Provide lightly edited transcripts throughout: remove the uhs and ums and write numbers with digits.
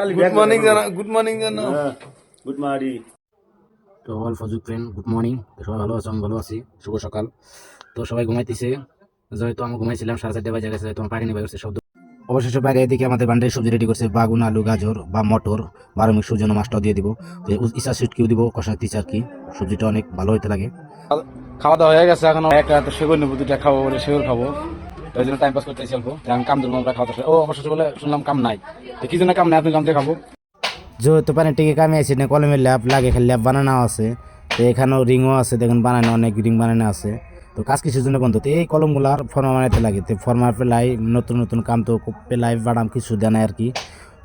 Good morning জানা, good morning জানা। Good morning. তো অল ফজুক ফ্রেন্ড, গুড মর্নিং। তো সবাই ভালো আছো? আমি ভালো আছি। শুভ সকাল। তো সবাই ঘুমাইতেছে, যেহেতু আমি ঘুমাইছিলাম 4:30 বাজে গেছে, তোমার পাখি নিয়ে শব্দ। অবশেষে বাইরে এদিকে আমাদের বান্ডের সবজি রেডি করছে, বাগুন, আলু, গাজর বা মটর, 12 মিক্স জন্য মাছটাও দিয়ে দিব। তো ইসা সুটকিও দিব, কষা দিচ্ছে আর কি। সবজিটা অনেক ভালো হইতে লাগে। খাওয়া দাওয়া হয়ে গেছে, এখন একটা রাতে সেগুন নেবো, দুটা খাবো বলে সেগুন খাবো। তো ওই জন্য টাইম পাস করতে অল্প, আমি কাম ধরবো, আমরা খাওয়া দাওয়া। ও অবশেষে বলে শুনলাম কাম নাই, তো কি জন্য কাম নাই, আপনি কামতে খাবো। যেহেতু পানি টিকে কামে আছে না, কলমের ল্যাব লাগে, খালি ল্যাব বানানো আছে। তো এখানেও রিংও আছে, দেখেন বানানো, অনেক রিং বানানো আছে। তো কাজ কিছুর জন্য বন্ধ। তো এই কলমগুলার ফর্মা বানাইতে লাগে, তো ফর্মা পেলাই নতুন নতুন কাম, তো পেলাই বাড়াম কিছু দেয় না আর কি।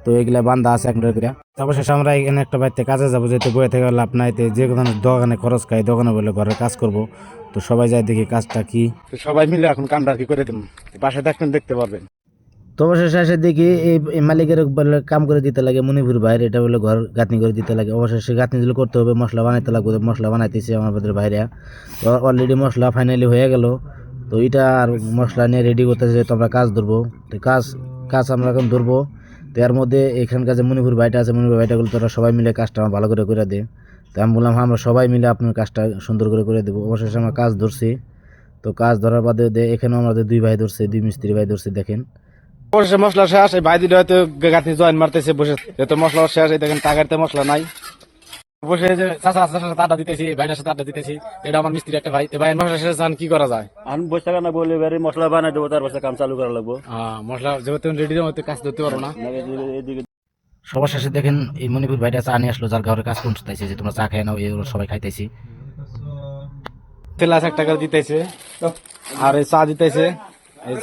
তো এগুলা বান্ধা আছে এক করে। তারপর শেষে আমরা এখানে একটা বাড়িতে কাজে যাবো, যেহেতু বয়ে থেকে লাভ নাই, যে কোনো দোকানে খরচ খাই, দোকানে বলে ঘরের কাজ করব। তো সবাই যায় দেখি কাজটা কি। তো সবাই মিলে এখন কামটা আর কি করে দেবো, বাসায় দেখবেন, দেখতে পারবেন। তো অবশেষে এসে দেখি এই মালিকের বলে কাম করে দিতে লাগে মনিপুর ভাইয়ের, এটা বলে ঘর গাঁথনি করে দিতে লাগে। অবশেষে গাঁথনি দিলে করতে হবে, মশলা বানাইতে লাগবে, মশলা বানাইতেছে আমাদের বাইরে। তো অলরেডি মশলা ফাইনালি হয়ে গেল। তো এটা আর মশলা নিয়ে রেডি করতেছে, তো আমরা কাজ ধরবো। তো কাজ আমরা এখন ধরবো। তো এর মধ্যে এখানকার যে মনিপুর ভাইটা আছে, মনিপুর ভাইটাগুলো তোরা সবাই মিলে কাজটা আমার ভালো করে দে। তো আমি বললাম হ্যাঁ, আমরা সবাই মিলে আপনার কাজটা সুন্দর করে দেবো। অবশেষে আমরা কাজ ধরছি। তো কাজ ধরার বাদে এখানেও আমাদের দুই ভাই ধরছে, দুই মিস্ত্রি ভাই ধরছে, দেখেন। অবশেষে মশলা শেষ, এই ভাই দুটো হয়তো গাঁথনি জয়েন মারতেছে বসে, যেহেতু মশলা শেষ, এই দেখেন টাকাতে মশলা নাই। বসে যে চাষার সাথে আড্ডা দিতেছি, ভাইটার সাথে আড্ডা দিতেছি। এটা আমার মিস্ত্রি একটা ভাই, ভাই মশলা শেষ, কি করা যায়? আমি বসে থাকা না, বলে এবারে মশলা বানাই দেবো, তার বসে কাম চালু করা লাগবো। মশলা যেহেতু রেডি, কাজ ধরতে পারবো না। এদিকে সবার শেষে দেখেন এই মণিপুর ভাইটা চা নিয়ে আসলো, যার ঘরে কাজ করতেছে, যে তোমরা চা খাই নাও, এই সবাই খাইতেছি। তেল আছে, 1 টাকা দিতেছে, আর এই চা দিতেছে, এই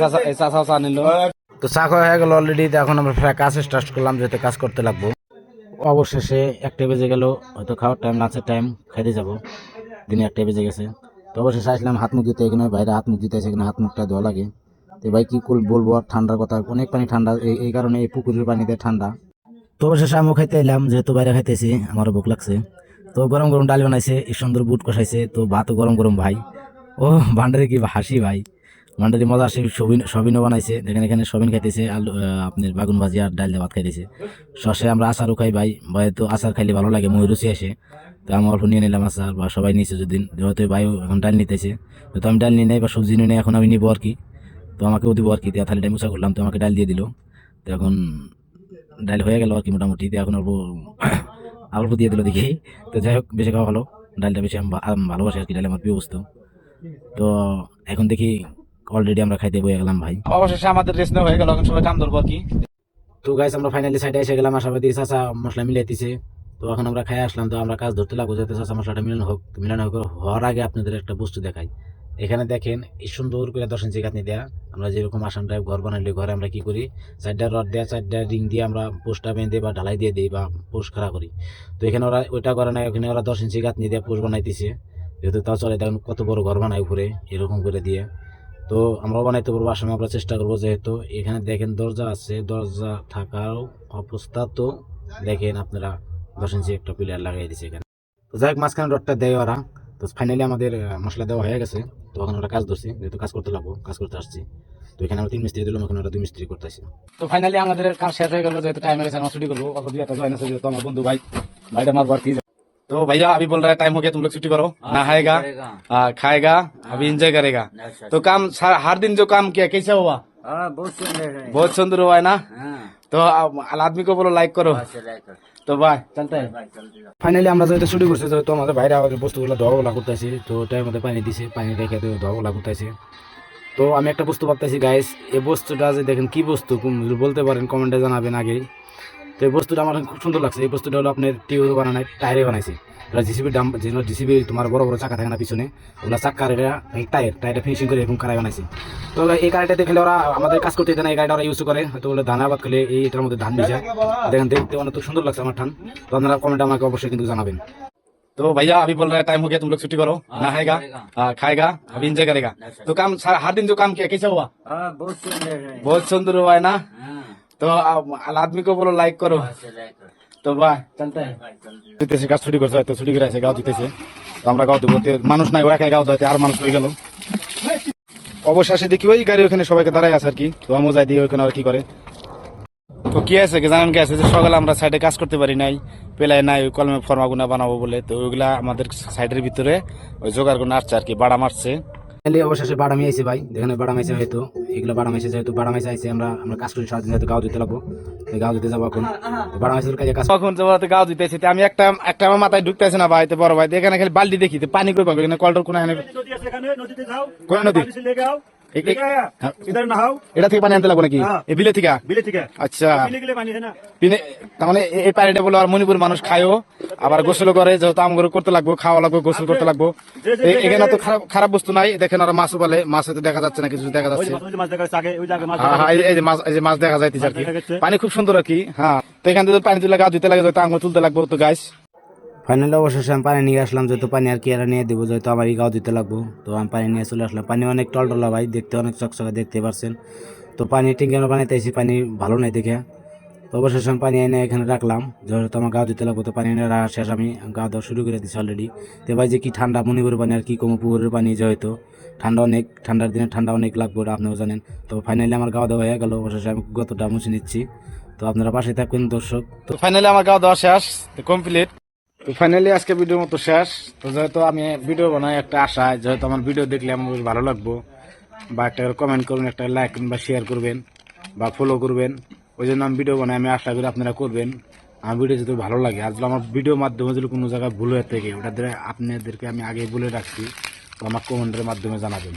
চা নিল। তো চা খাওয়া হয়ে গেল অলরেডি। এখন আমরা প্রায় কাজ স্টার্ট করলাম, যেহেতু কাজ করতে লাগবো। অবশেষে 1টা বেজে গেল, হয়তো খাওয়ার টাইম, লাঞ্চের টাইম, খাইতে যাবো। দিনে 1টা বেজে গেছে। তো অবশেষে আসলাম হাত মুখ দিতে, এখানে ভাইরা হাত মুখ দিতেছে, এখানে হাত মুখটা ধোয়া লাগে। তো ভাই কি বলবো, আর ঠান্ডার কথা, অনেক পানি ঠান্ডা, এই কারণে এই পুকুরের পানিতে ঠান্ডা। তো অবশেষে আমিও খাইতে এলাম, যেহেতু বাইরে খাইতেছি, আমারও ভোক লাগছে। তো গরম গরম ডাল বানাইছে, এই সুন্দর বুট কষাইছে, তো ভাতও গরম গরম ভাই। ও ভান্ডারে কি হাসি ভাই, ভান্ডারি মজা আসে। সবিনও বানাইছে, দেখেন এখানে সবিন খাইতেছে, আলু আপনার বাগুন ভাজি আর ডাল দিয়ে ভাত খাইতেছে। শসে আমরা আচারও খাই ভাই, ভাই তো আচার খাইলে ভালো লাগে, মই রুচি আসে। তো আমি অল্প নিয়ে নিলাম আচার, বা সবাই নিয়েছে যদিন, যেহেতু ভাই এখন ডাল নিতেছে। তো আমি ডাল নিয়ে নেই বা সবজি নিয়ে নেই, এখন আমি নিবো আর কি। তো আমাকেও দিব আর কি, থালিটা মুছা করলাম, তো আমাকে ডাল দিয়ে দিল। তো এখন ডাল হয়ে গেল আর কি মোটামুটি। এখন অল্প অল্প দিয়ে দিল দেখি। তো যাই হোক, বেশি খাওয়া ভালো, ডালটা বেশি আমি ভালোবাসি আর কি, ডাল আমার প্রিয় বস্তু। তো এখন দেখি অলরেডি আমরা খাইতে বয়ে গেলাম ভাই। অবশেষে আমাদের রেস্ট নেওয়া হয়ে গেল, এখন সবাই কাম ধরবো আর কি। তো গাইস, আমরা ফাইনালি সাইডে এসে গেলাম, আশাবাদী চাচা মশলা মিলাইতেছে। তো এখন আমরা খাই আসলাম, তো আমরা কাজ ধরতে লাগবো, যাতে চাচা মশলাটা মিলানো হোক। মিলানো হওয়ার আগে আপনাদের একটা বস্তু দেখাই। এখানে দেখেন এই সুন্দর করে 10 ইঞ্চি গাঁথনি দেয়া। আমরা যেরকম আসাম টাইপ ঘর বানাইলে ঘরে আমরা কি করি, 4টা রড দেয়া, 4টা রিং দিয়ে আমরা পোস্টটা বেঁধে বা ঢালাই দিয়ে দিই, বা পোস্ট খাড়া করি। তো এখানে ওরা ওইটা করে না, এখানে ওরা 10 ইঞ্চি গাঁথনি দিয়ে পোস্ট বানাইতেছে। যেহেতু তাও চলে, দেখেন কত বড় ঘর বানায় উপরে এরকম করে দিয়ে। তো আমরাও বানাইতে পারবো, আসামে আমরা চেষ্টা করবো। যেহেতু এখানে দেখেন দরজা আছে, দরজা থাকার অবস্থা, তো দেখেন আপনারা 10 ইঞ্চি একটা পিলার লাগাই দিছে এখানে। তো যাই হোক, মাঝখানে রডটা দেয় ওরা। তো ফাইনালি আমাদের মশলা দেওয়া হয়ে গেছে। তো এখন আমরা কাজ ধরছি, যেহেতু কাজ করতে লাগবো, কাজ করতে আসছি। তো এখানে আমরা 3 মিস্ত্রি দিলাম, এখন আমরা 2 মিস্ত্রি করতে আসছি। তো ফাইনালি আমাদের কাজ শেষ হয়ে গেল, যেহেতু টাইম হয়ে গেছে, আমরা ছুটি করবো। অল্প দিয়ে একটা জয়েন আছে, যেহেতু আমার বন্ধু ভাই, ভাইটা আমার ঘর কি। तो भैया अभी बोल रहा है टाइम हो गया, तुम लोग छुट्टी करो, नहाएगा, खाएगा, अभी एंजॉय करेगा। तो काम हर दिन जो काम किया कैसा हुआ? बहुत सुंदर हुआ है ना। तो आदमी को बोलो लाइक करो। তো ভাই চলতে ফাইনালি আমরা যেহেতু শুরু করছি, যেহেতু আমাদের বাইরে বস্তুগুলো ধোয়া করতেছি, তো ওটার মধ্যে পানি দিছে, পানি রেখে ধোয়া করতেছি। তো আমি একটা বস্তু ভাবতেছি গাইস, এই বস্তুটা যে দেখেন কি বস্তু, বলতে পারেন, কমেন্টে জানাবেন আগেই। তো এই বস্তুটা আমার খুব সুন্দর লাগছে। এই বস্তুটা হলো আপনার টিউব বানানো, টায়ারে বানাইছে। জিসিবির দাম, যেন জিসিবি তোমার বড় বড় চাকা থাকে না পিছনে, ওগুলো চাক্কার টায়ারটা ফিনিশিং করে এরকম কারাই বানাইছে। তো এই গাড়িটা দেখলে ওরা আমাদের কাজ করতে দেয় না, এই গাড়িটা ওরা ইউজ করে, হয়তো বলে ধান আবাদ করলে এইটার মধ্যে ধান ভিজা। দেখেন দেখতে অনেক সুন্দর লাগছে আমার ঠান। তো আপনারা কমেন্টে আমাকে অবশ্যই কিন্তু জানাবেন। तो भैया अभी बोल रहा है टाइम हो गया, तुम लोग छुट्टी करो, नहाएगा, खाएगा, अभी एंजॉय करेगा। तो काम हर दिन जो काम किया कैसा हुआ? बहुत सुंदर हुआ है ना। तो आदमी को बोलो लाइक करो। তো ভাই চলতে দিতেছে, কাজ ছুটি করছে, হয়তো ছুটি করে আছে, গাও দিতেছে। তো আমরা গাও দেবো, মানুষ নাই, ওরা গাও দিতে আর মানুষ হয়ে গেল। অবশেষে দেখি ওই গাড়ি ওখানে সবাইকে দাঁড়ায় আছে আর কি। তো আমি যাই দিয়ে ওখানে আর কি করে। তো কি আছে কি জানেন কি আছে যে সকালে আমরা সাইডে কাজ করতে পারি নাই, পেলাই নাই, ওই কলমে ফর্মাগুনা বানাবো বলে, তো ওইগুলা আমাদের সাইডের ভিতরে ওই জোগাড় করে আসছে আর কি, বাড়া মারছে। অবশেষে বাড়ামি আইছে ভাই, যেখানে বাড়াম আইছে হয়তো এগুলো বাড়াম আইছে, যেহেতু বাড়াম আইছে আইছে আমরা কাজ করি সারাদিন, হয়তো গাও দিতে লাগবো, গাও দিতে যাবো এখন। বাড়াম আইছে কাজে কাজ তখন যে গাও দিতেছে, আমি একটা আমার মাথায় ঢুকতেছে না ভাই, তো বড় ভাই এখানে খালি বালতি দেখি, তো পানি কই পাবে এখানে, কলটর কোন নদী আছে এখানে, নদীতে যাও, কোন নদী? পানি ছিলে গাও, ইধার নাহাও। এটা থেকে পানি আনতে লাগবো নাকি? হ্যাঁ। এই বিলে থেকে? বিলে থেকে আচ্ছা, বিলে গেলে পানি হয় না। তার মানে এই পানিটা বলে আর মণিপুর মানুষ খায়ও, আবার গোসল করে, যেহেতু আমগুলো করতে লাগবো, খাওয়া লাগবে, গোসল করতে লাগবো। এখানে তো খারাপ বস্তু নাই, দেখেন ওরা মাছও বলে, মাছ হয়তো দেখা যাচ্ছে না, কিছু দেখা ওই যাচ্ছে। যে মাছ দেখা যাচ্ছে আগে, ওই জায়গায় মাছ হ্যাঁ, হ্যাঁ, এই যে মাছ দেখা যাইতেছে আর কি, পানি খুব সুন্দর আর কি। হ্যাঁ, তো এখান থেকে পানি তুলে গা ধুতে লাগে, যেহেতু আঙুল তুলতে লাগবো, তো গাছ ফাইনালি অবশেষে আমি পানি নিয়ে আসলাম, যেহেতু পানি আর কি এরা নিয়ে দেবো, যেহেতু আমার গাও দিতে লাগবো, তো আমি পানি নিয়ে চলে আসলাম। পানি অনেক টলটলা ভাই, দেখতে অনেক চকচকে, দেখতে পারছেন। তো পানি টিঙ্গানো পানিতে এসে পানি ভালো নাই দেখে, তো অবশেষে আমি পানি এনে এখানে রাখলাম, যেহেতু আমার গাও দিতে লাগবো, তো পানি এনে রাখা শেষ, আমি গা দেওয়া শুরু করে দিচ্ছি অলরেডি। তো ভাই যে কি ঠান্ডা মণিপুরের পানি আর কি কম, পুকুরের পানি যেহেতু ঠান্ডা অনেক, ঠান্ডার দিনে ঠান্ডা অনেক লাগবে, ওটা আপনিও জানেন। তো ফাইনালি আমার গাও দেওয়া হয়ে গেল, অবশেষে আমি গতটা মুছে নিচ্ছি। তো আপনারা পাশে থাকবেন দর্শক। তো ফাইনালি আমার গাও দেওয়া শেষ, কমপ্লিট। তো ফাইনালি আজকে ভিডিওর মতো শেষ। তো যেহেতু আমি ভিডিও বানাই একটা আশায়, যেহেতু আমার ভিডিও দেখলে আমার বেশ ভালো লাগবো, বা একটা কমেন্ট করবেন, একটা লাইক বা শেয়ার করবেন বা ফলো করবেন, ওই জন্য আমি ভিডিও বানাই, আমি আশা করি আপনারা করবেন। আমার ভিডিও যদি ভালো লাগে, আর যদি আমার ভিডিওর মাধ্যমে যদি কোনো জায়গায় ভুল হয়ে থাকে, ওটা আপনাদেরকে আমি আগে বলে রাখছি, তো আমার কমেন্টের মাধ্যমে জানাবেন।